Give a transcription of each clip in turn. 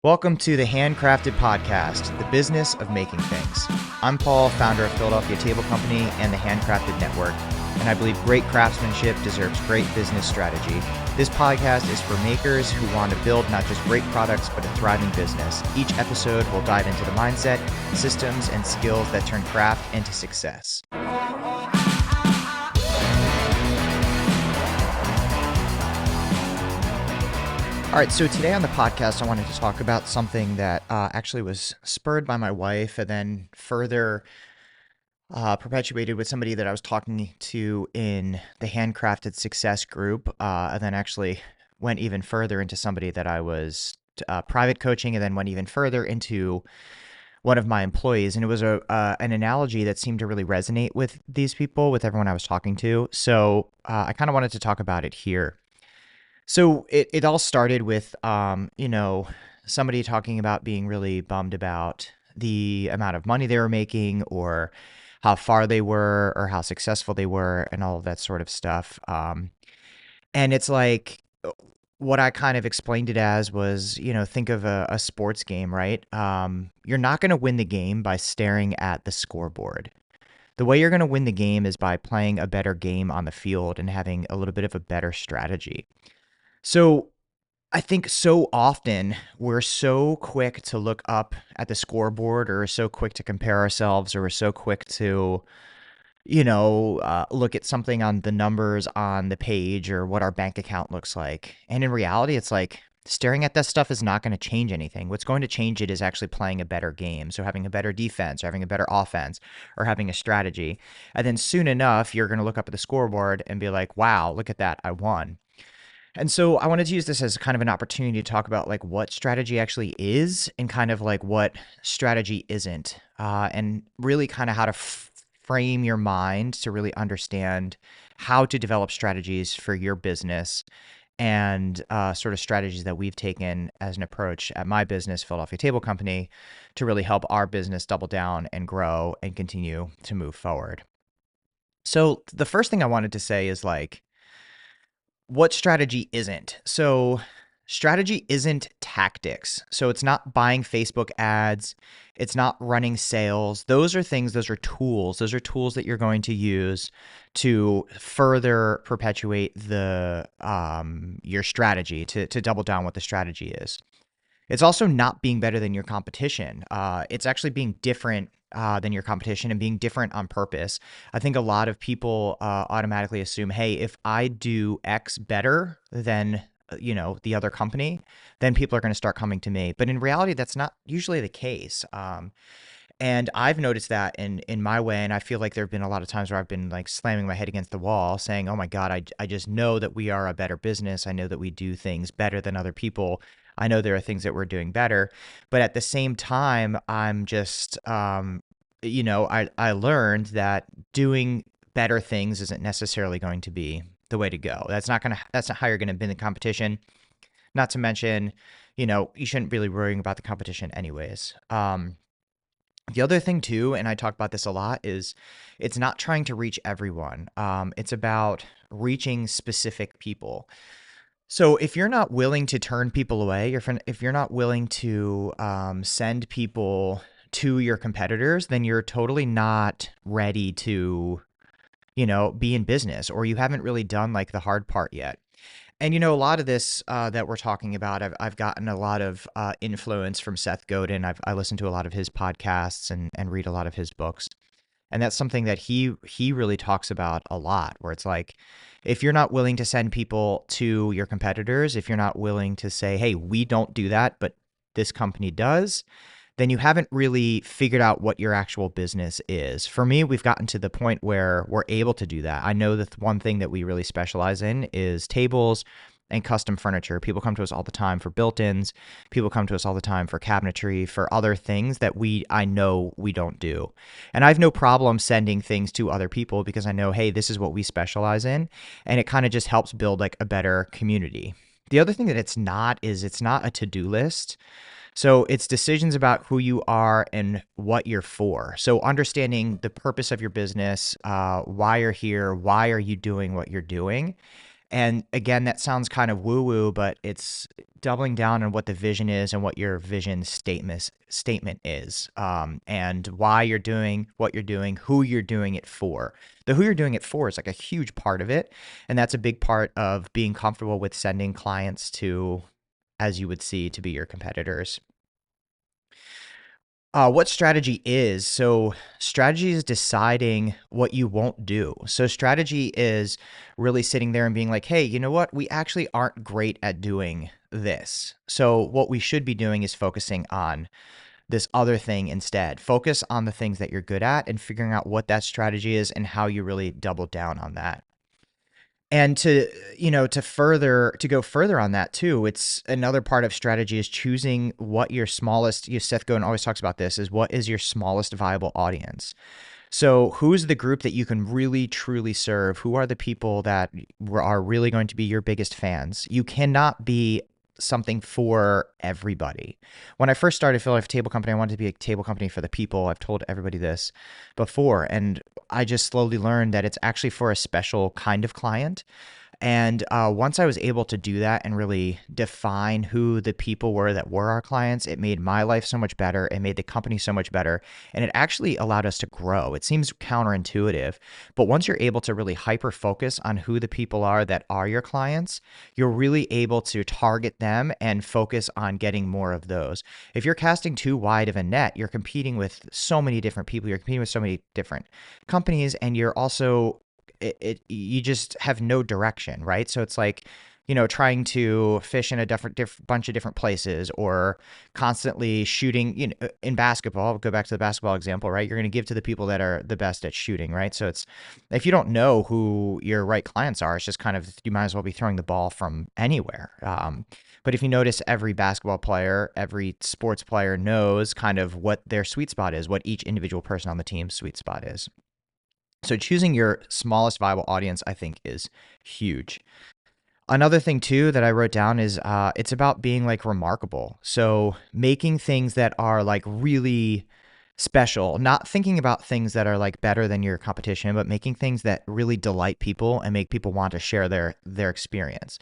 Welcome to the Handcrafted Podcast, the business of making things. I'm Paul, founder of Philadelphia Table Company and the Handcrafted Network, and I believe great craftsmanship deserves great business strategy. This podcast is for makers who want to build not just great products, but a thriving business. Each episode will dive into the mindset, systems, and skills that turn craft into success. All right, so today on the podcast, I wanted to talk about something that actually was spurred by my wife and then further perpetuated with somebody that I was talking to in the Handcrafted Success group, and then actually went even further into somebody that I was private coaching, and then went even further into one of my employees. And it was an analogy that seemed to really resonate with these people, with everyone I was talking to. So I kind of wanted to talk about it here. So it all started with, somebody talking about being really bummed about the amount of money they were making or how far they were or how successful they were and all of that sort of stuff. And it's like what I kind of explained it as was, think of a sports game, right? You're not going to win the game by staring at the scoreboard. The way you're going to win the game is by playing a better game on the field and having a little bit of a better strategy. So I think so often we're so quick to look up at the scoreboard, or so quick to compare ourselves, or we're so quick to, look at something on the numbers on the page or what our bank account looks like. And in reality, it's like staring at that stuff is not going to change anything. What's going to change it is actually playing a better game. So having a better defense, or having a better offense, or having a strategy. And then soon enough, you're going to look up at the scoreboard and be like, wow, look at that, I won. And so I wanted to use this as kind of an opportunity to talk about like what strategy actually is and kind of like what strategy isn't, and really kind of how to frame your mind to really understand how to develop strategies for your business and sort of strategies that we've taken as an approach at my business, Philadelphia Table Company, to really help our business double down and grow and continue to move forward. So the first thing I wanted to say is like, what strategy isn't? So strategy isn't tactics. So it's not buying Facebook ads. It's not running sales. Those are tools. Those are tools that you're going to use to further perpetuate your strategy, to double down what the strategy is. It's also not being better than your competition. It's actually being different than your competition and being different on purpose. I think a lot of people automatically assume, hey, if I do X better than the other company, then people are going to start coming to me. But in reality, that's not usually the case. And I've noticed that in my way, and I feel like there have been a lot of times where I've been like slamming my head against the wall saying, oh my God, I just know that we are a better business. I know that we do things better than other people. I know there are things that we're doing better. But at the same time, I'm just, I learned that doing better things isn't necessarily going to be the way to go. That's not how you're going to win the competition. Not to mention, you shouldn't really worrying about the competition anyways. The other thing too, and I talk about this a lot, is it's not trying to reach everyone. It's about reaching specific people. So if you're not willing to turn people away, if you're not willing to send people to your competitors, then you're totally not ready to, be in business, or you haven't really done like the hard part yet. And, a lot of this that we're talking about, I've gotten a lot of influence from Seth Godin. I listen to a lot of his podcasts and read a lot of his books. And that's something that he really talks about a lot, where it's like, if you're not willing to send people to your competitors, if you're not willing to say, hey, we don't do that, but this company does, then you haven't really figured out what your actual business is. For me, we've gotten to the point where we're able to do that. I know that one thing that we really specialize in is tables and custom furniture. People come to us all the time for built-ins. People come to us all the time for cabinetry, for other things that I know we don't do. And I have no problem sending things to other people because I know, hey, this is what we specialize in. And it kind of just helps build like a better community. The other thing that it's not a to-do list. So it's decisions about who you are and what you're for. So understanding the purpose of your business, why you're here, why are you doing what you're doing, And again, that sounds kind of woo-woo, but it's doubling down on what the vision is and what your vision statement is, and why you're doing what you're doing, who you're doing it for. The who you're doing it for is like a huge part of it, and that's a big part of being comfortable with sending clients to, as you would see, to be your competitors. What strategy is? So, strategy is deciding what you won't do. So, strategy is really sitting there and being like, hey, you know what? We actually aren't great at doing this. So, what we should be doing is focusing on this other thing instead. Focus on the things that you're good at and figuring out what that strategy is and how you really double down on that. And to go further on that too, it's another part of strategy is choosing what your smallest, Seth Godin always talks about this, is what is your smallest viable audience. So who's the group that you can really truly serve? Who are the people that are really going to be your biggest fans? You cannot be something for everybody. When I first started Philadelphia Table Company, I wanted to be a table company for the people. I've told everybody this before, and I just slowly learned that it's actually for a special kind of client. And once I was able to do that and really define who the people were that were our clients, it made my life so much better. It made the company so much better. And it actually allowed us to grow. It seems counterintuitive, but once you're able to really hyper focus on who the people are that are your clients, you're really able to target them and focus on getting more of those. If you're casting too wide of a net, you're competing with so many different people, you're competing with so many different companies, and you're also you just have no direction, right? So it's like, trying to fish in a different bunch of different places, or constantly shooting, in basketball. I'll go back to the basketball example, right? You're going to give to the people that are the best at shooting, right? So it's, if you don't know who your right clients are, it's just kind of, you might as well be throwing the ball from anywhere. But if you notice, every basketball player, every sports player knows kind of what their sweet spot is, what each individual person on the team's sweet spot is. So choosing your smallest viable audience, I think, is huge. Another thing too that I wrote down is it's about being like remarkable. So making things that are like really special, not thinking about things that are like better than your competition, but making things that really delight people and make people want to share their experience.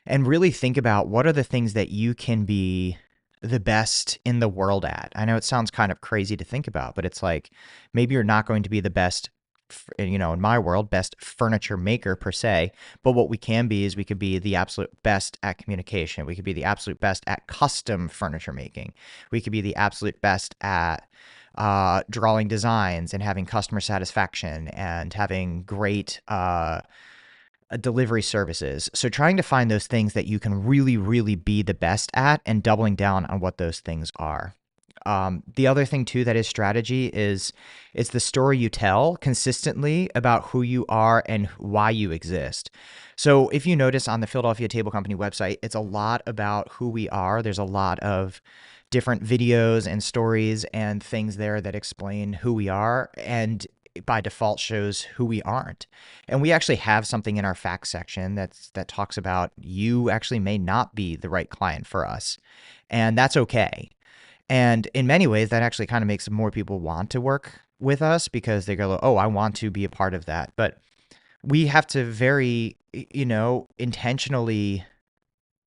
And really think about what are the things that you can be the best in the world at. I know it sounds kind of crazy to think about, but it's like maybe you're not going to be the best, in my world, best furniture maker per se, but what we can be is we could be the absolute best at communication. We could be the absolute best at custom furniture making. We could be the absolute best at drawing designs and having customer satisfaction and having great delivery services. So trying to find those things that you can really, really be the best at and doubling down on what those things are. The other thing too that is strategy is it's the story you tell consistently about who you are and why you exist. So if you notice on the Philadelphia Table Company website, it's a lot about who we are. There's a lot of different videos and stories and things there that explain who we are, and by default shows who we aren't. And we actually have something in our facts section that talks about you actually may not be the right client for us, and that's okay. And in many ways, that actually kind of makes more people want to work with us because they go, oh, I want to be a part of that. But we have to very, intentionally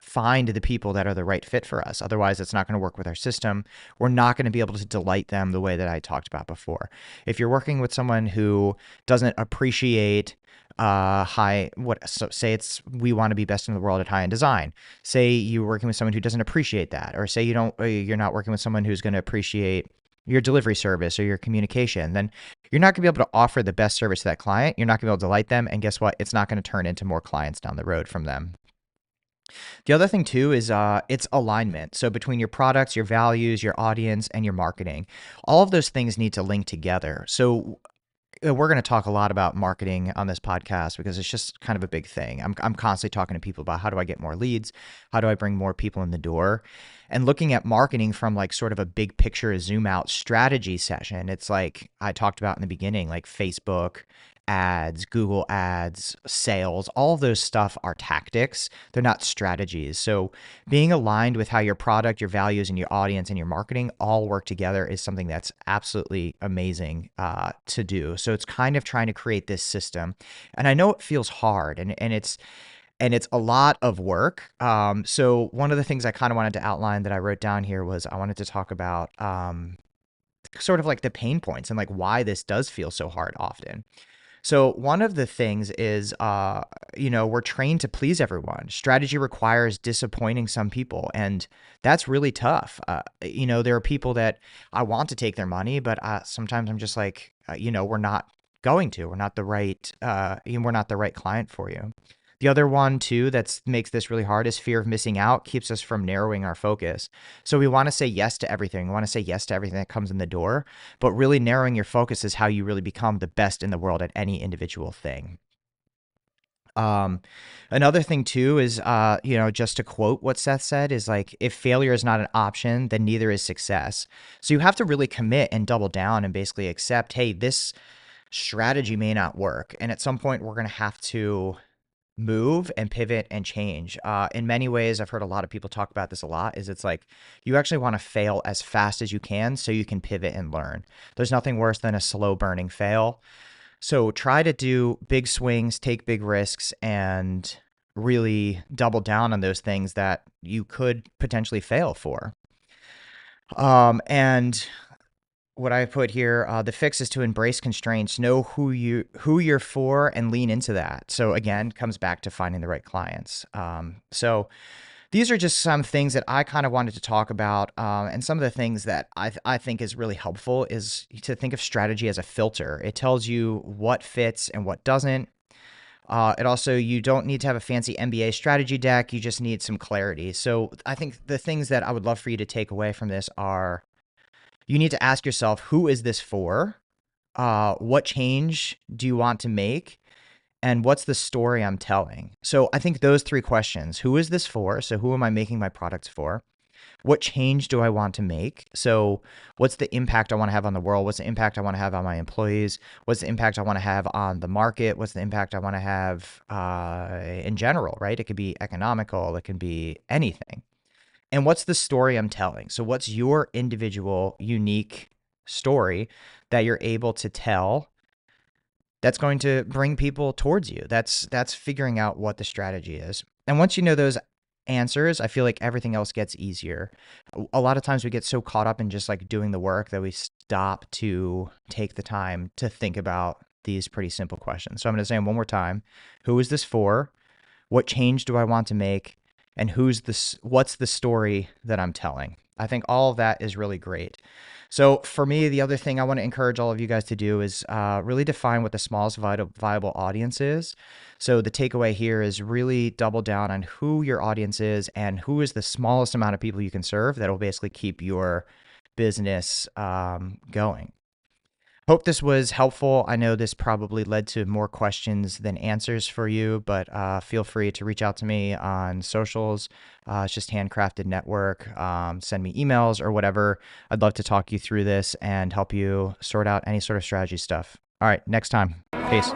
find the people that are the right fit for us. Otherwise, it's not going to work with our system. We're not going to be able to delight them the way that I talked about before. If you're working with someone who doesn't appreciate say it's, we want to be best in the world at high-end design. Say you're working with someone who doesn't appreciate that, or say you're not working with someone who's going to appreciate your delivery service or your communication, then you're not going to be able to offer the best service to that client. You're not going to be able to delight them, and guess what? It's not going to turn into more clients down the road from them. The other thing too is it's alignment. So between your products, your values, your audience, and your marketing, all of those things need to link together. So we're going to talk a lot about marketing on this podcast because it's just kind of a big thing. I'm constantly talking to people about how do I get more leads? How do I bring more people in the door? And looking at marketing from like sort of a big picture zoom out strategy session, it's like I talked about in the beginning, like Facebook ads, Google ads, sales, all of those stuff are tactics. They're not strategies. So being aligned with how your product, your values, and your audience and your marketing all work together is something that's absolutely amazing to do. So it's kind of trying to create this system. And I know it feels hard, and and it's a lot of work. So one of the things I kind of wanted to outline that I wrote down here was I wanted to talk about sort of like the pain points and like why this does feel so hard often. So one of the things is, we're trained to please everyone. Strategy requires disappointing some people, and that's really tough. There are people that I want to take their money, but sometimes I'm just like, we're not going to. We're not the right client for you. The other one too that makes this really hard is fear of missing out keeps us from narrowing our focus. So we want to say yes to everything. We want to say yes to everything that comes in the door, but really narrowing your focus is how you really become the best in the world at any individual thing. Another thing too is, just to quote what Seth said is like, if failure is not an option, then neither is success. So you have to really commit and double down and basically accept, hey, this strategy may not work. And at some point we're going to have to move and pivot and change. In many ways, I've heard a lot of people talk about this a lot, is it's like you actually want to fail as fast as you can so you can pivot and learn. There's nothing worse than a slow burning fail. So try to do big swings, take big risks, and really double down on those things that you could potentially fail for. And what I put here, the fix is to embrace constraints, know who you're for, and lean into that. So again, comes back to finding the right clients. So these are just some things that I kind of wanted to talk about, and some of the things that I think is really helpful is to think of strategy as a filter. It tells you what fits and what doesn't. It also, you don't need to have a fancy MBA strategy deck. You just need some clarity. So I think the things that I would love for you to take away from this are, you need to ask yourself, who is this for? What change do you want to make? And what's the story I'm telling? So I think those three questions: who is this for? So who am I making my products for? What change do I want to make? So what's the impact I want to have on the world? What's the impact I want to have on my employees? What's the impact I want to have on the market? What's the impact I want to have in general, right? It could be economical. It can be anything. And what's the story I'm telling? So what's your individual, unique story that you're able to tell that's going to bring people towards you? That's figuring out what the strategy is. And once you know those answers, I feel like everything else gets easier. A lot of times we get so caught up in just like doing the work that we stop to take the time to think about these pretty simple questions. So I'm going to say them one more time. Who is this for? What change do I want to make? And what's the story that I'm telling? I think all of that is really great. So for me, the other thing I want to encourage all of you guys to do is really define what the smallest viable audience is. So the takeaway here is really double down on who your audience is and who is the smallest amount of people you can serve that will basically keep your business going. Hope this was helpful. I know this probably led to more questions than answers for you, but feel free to reach out to me on socials. It's just Handcrafted Network. Send me emails or whatever. I'd love to talk you through this and help you sort out any sort of strategy stuff. All right, next time. Peace.